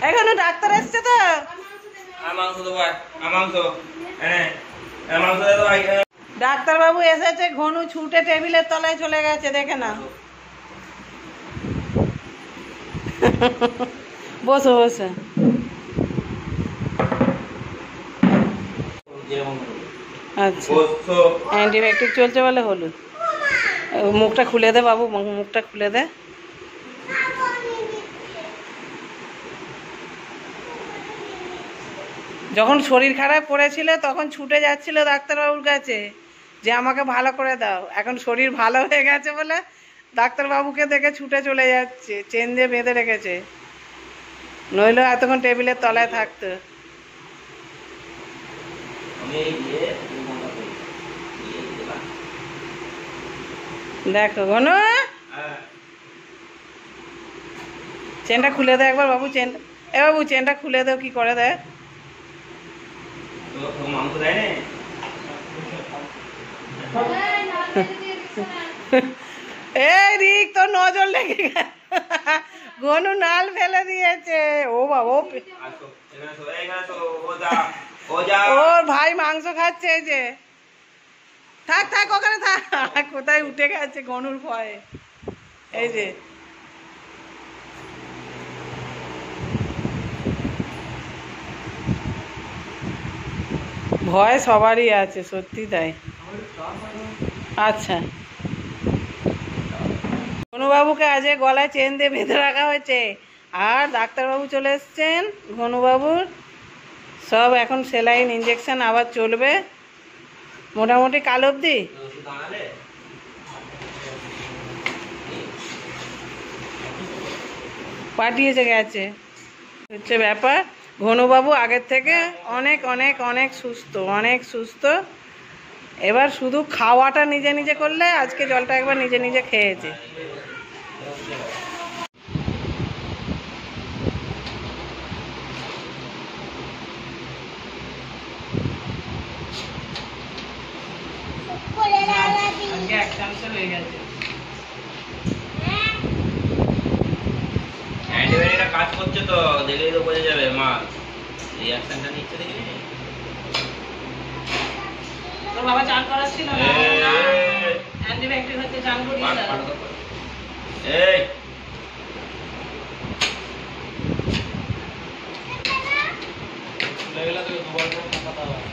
এখনো ডাক্তার এসছে তো ডাক্তার বাবু এসেছে ঘনু ছুটে টেবিলের তলায় চলে গেছে দেখে না বসো বসো আচ্ছা অ্যান্টিবায়োটিক চলছে বলে হলো মুখটা খুলে দে বাবু মুখটা খুলে দে যখন শরীর খারাপ পড়েছিল তখন ছুটে যাচ্ছিল ডাক্তারবাবুর কাছে যে আমাকে ভালো করে দাও এখন শরীর ভালো হয়ে গেছে বলে ডাক্তারবাবুকে দেখে ছুটে চলে যাচ্ছে চেন দিয়ে বেঁধে রেখেছে নইলে এতক্ষণ টেবিলের তলায় থাকতো দেখো ঘনু চেনটা খুলে দে একবার বাবু চেন এ বাবু চেনটা খুলে দাও কি করে দেয় এই রিক তোর নজর লেগে গেছে ঘনু নাল ফেলে দিয়েছে ও বাবা ওর ভাই মাংস খাচ্ছে এই যে থাক থাক ওখানে থাক কোথায় উঠে গেছে ঘনুর ভয়ে এই যে ভয় সবারই আছে সত্যি তাই আচ্ছা ঘনুবাবুকে আজ গলায় চেন দিয়ে বেঁধে রাখা হয়েছে আর ডাক্তারবাবু চলে এসছেন ঘনুবাবুর সব এখন সেলাইন ইঞ্জেকশন আবার চলবে মোটামুটি কাল অবধি পাঠিয়েছে গেছে হচ্ছে ব্যাপার ঘনুবাবু আগের থেকে অনেক অনেক অনেক সুস্থ এবার শুধু খাওয়াটা নিজে নিজে করলে আজকে জলটা একবার নিজে নিজে খেয়েছে কাজ করছে তো দেখলেই তো বোঝা যাবে মা রিঅ্যাকশনটা নিচ্ছে দেখি তোর বাবা চান করাচ্ছিল না অ্যান্টিবায়োটিক হচ্ছে চান করিয়ে দাও এই লেগেলা তো দুবার কথা হয়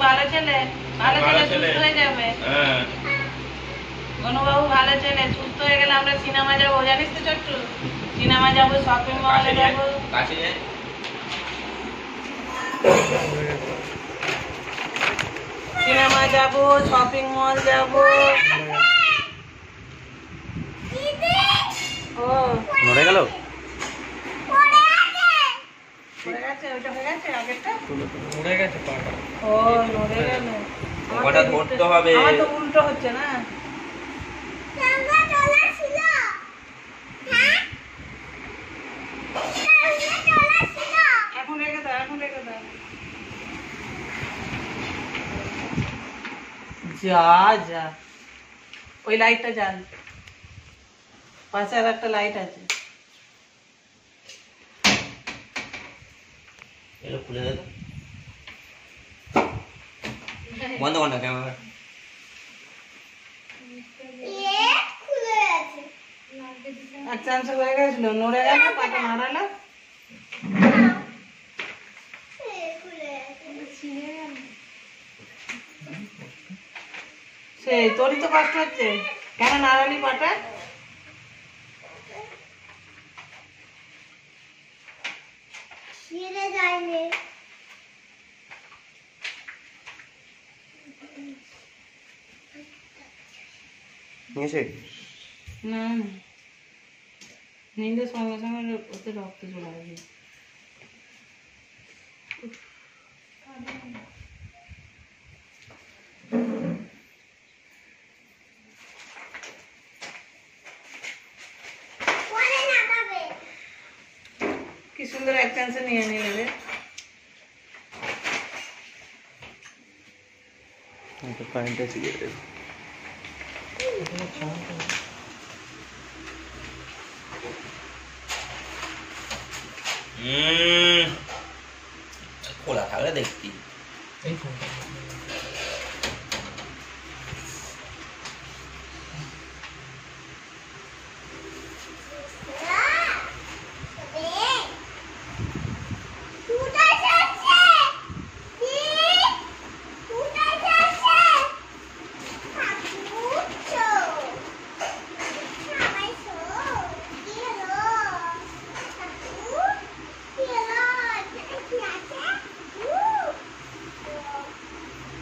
ভালো ছেলে সুস্থ হয়ে যাবে ঘনুবাবু ভালো ছেলে সুস্থ হয়ে গেলে আমরা সিনেমা যাবো জানিস তো ছোট্টু সিনেমা যাবো শপিং মলে যাবো সিনেমা যাবো শপিং মল যাবো ও নড়ে গেল ধরতে হবে উল্টো হচ্ছে না এখন রেখে দাও যা ওই লাইটটা জ্বাল পাশে আর একটা লাইট আছে খুলে দে বন্ধ বন্ধ ক্যামেরা এক চান্স হয়ে গেছিল নড়ে গেল পাটা মারালো সেই তোরই তো কষ্ট হচ্ছে কেন নাড়ালি পাটা না নিলে সঙ্গে সঙ্গে ওতে রক্ত চলে আসবে কি সুন্দর এক চান্সে নিয়ে নিলে রে। কারেন্ট আছে কি রে? খোলা থাকলে দেখতি।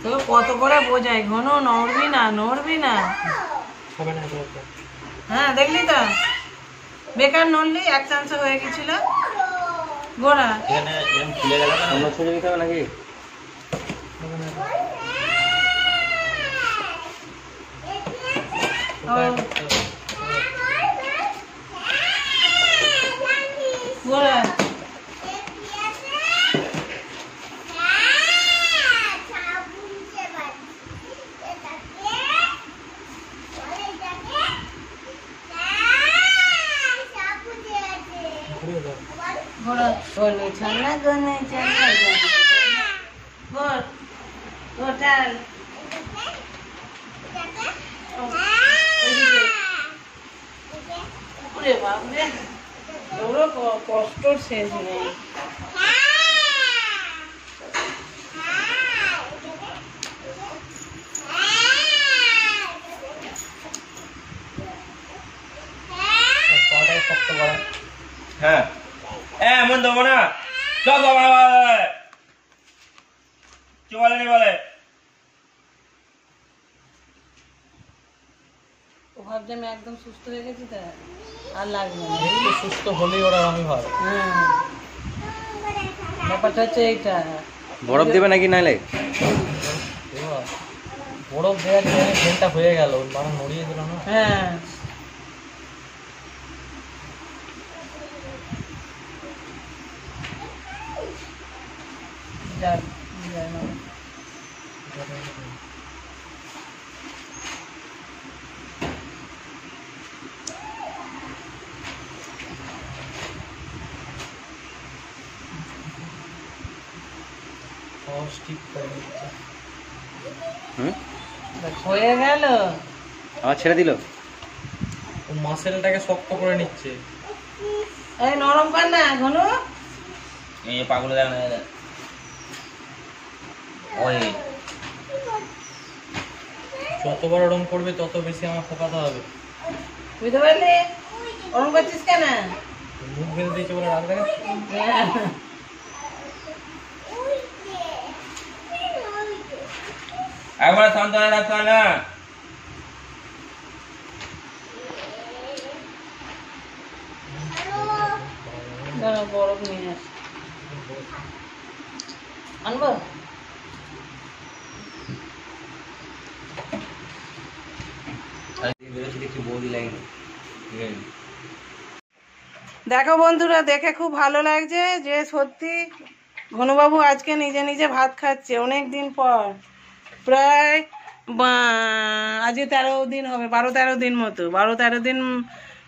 তো কত করে বোঝাই, ঘন নড়বি না, নড়বি না। হ্যাঁ দেখলি তো, বেকার নড়লি, এক চান্সে হয়ে গেছিল গোড়া। এখানে এরকম খুলে গেল কেন? আমরা ছুঁয়ে দিতে হবে নাকি? ও, গোড়া গোড়া গনে ছানা গোড় গোটাল ওরে বাপরে, ওরও কষ্টর শেষ নেই। হ্যাঁ এমন দেবো না, সব বাবা কি বলে নি বলে। ও ভাবছে আমি একদম সুস্থ হয়ে গেছি, তা আর লাগবে না। সুস্থ হলেই ওরা আমি হয়। হ্যাঁ, ব্যাপারটা হচ্ছে এইটা। বরফ দেবে নাকি নাইলে? বরফ দেওয়ার জন্য ফ্যানটা হয়ে গেল, মানে নড়িয়ে দিল না। হ্যাঁ যাক, যায় না। হয়ে গেল, আবার ছেড়ে দিল। মাসেলটাকে শক্ত করে নিচ্ছে। এই নরম কর না ঘনু। এই যে পাগুলো দেখ না, ওই যতবার ওরম করবে তত বেশি আমার ফোকাতে হবে। বুঝতে পারলি? ওরম করছিস কেন? মুখ বেঁধে দিয়েছে বলে রাগ দেখাচ্ছে। একবার সান্ত্বনা রাখতে হয় না। বরফ নিয়ে আস, আনবো। দেখো বন্ধুরা, দেখে খুব ভালো লাগছে যে সত্যি ঘনবাবু আজকে নিজে নিজে ভাত খাচ্ছে অনেক দিন পর। প্রায় আজকে 13 দিন হবে, 12-13 দিন মতো, 12-13 দিন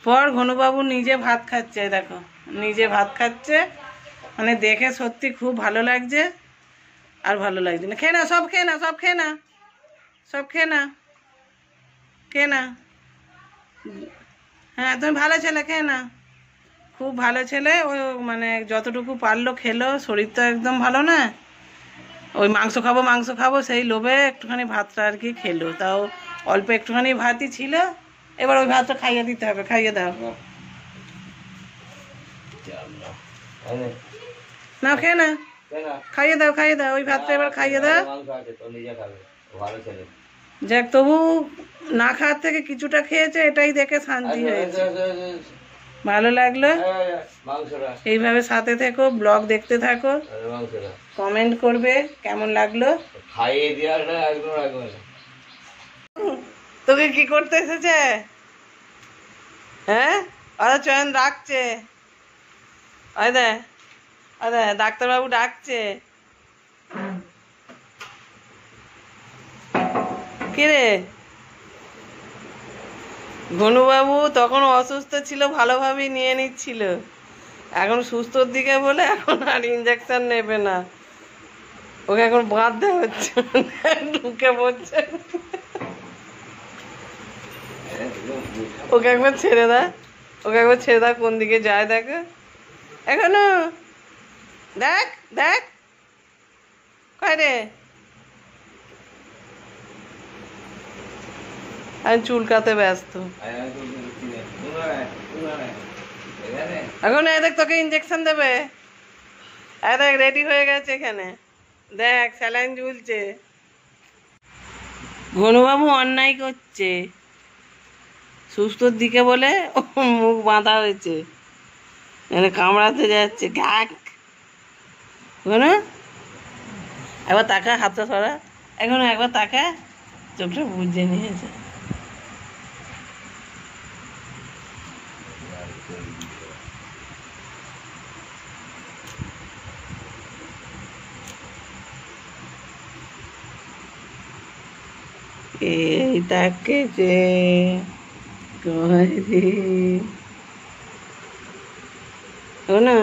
পর ঘনবাবু নিজে ভাত খাচ্ছে। দেখো নিজে ভাত খাচ্ছে, মানে দেখে সত্যি খুব ভালো লাগছে। আর ভালো লাগছে না, খেয়ে না, সব খেয়ে না, সব খেয়ে না, সব খেয়ে না, খেয়ে না। হ্যাঁ তুমি ভালো ছেলে, খেয়ে না, খুব ভালো ছেলে। ওই মানে যতটুকু পারলো খেলো, শরীর তো একদম ভালো না। ওই মাংস খাবো মাংস খাবো সেই লোভে একটুখানি ভাতটা আর কি খেলো, তাও অল্প একটুখানি ভাতই ছিল। এবার ওই ভাতটা খাইয়ে দিতে হবে, খাইয়ে দাও না, খেয়ে না, খাইয়ে দাও, খাইয়ে দাও, ওই ভাতটা এবার খাইয়ে দাও। যাক, তবু না খাওয়ার থেকে কিছুটা খেয়েছে, এটাই দেখে শান্তি হয়েছে, ভালো লাগলো। এইভাবে সাথে থেকো, ব্লগ দেখতে থাকো, কমেন্ট করবে কেমন লাগলো। তোকে কি করতে এসেছে? হ্যাঁ, ওরা চয়ন রাখছে, ওই দে আরে ডাক্তারবাবু ডাকছে। কিরে, ঘনুবাবু তখন অসুস্থ ছিল, ভালোভাবেই নিয়ে নিচ্ছিল, এখন সুস্থর দিকে বলে এখন আর ইঞ্জেকশন নেবে না, ওকে এখন বাঁধতে হচ্ছে, ঢুকে পড়ছে। ওকে একবার ছেড়ে দা, ওকে একবার ছেড়ে দা, কোন দিকে যায় দেখো। এখনো দেখ দেখ, কয় রে, আমি চুলকাতে ব্যস্ত। এখন এই দেখ তোকে ইঞ্জেকশন দেবে, এই দেখ রেডি হয়ে গেছে এখানে, দেখ স্যালাইন ঝুলছে। ঘনুবাবু অন্যায় করছে, সুস্থর দিকে বলে ওর মুখ বাঁধা হয়েছে, মানে কামড়াতে যাচ্ছে। ঘাক ঘনু, একবার তাকা, হাতটা সরা, এখন একবার তাকা, চোখটা বুঝে নিয়েছে। এই তাকেছে কয় রে, ও না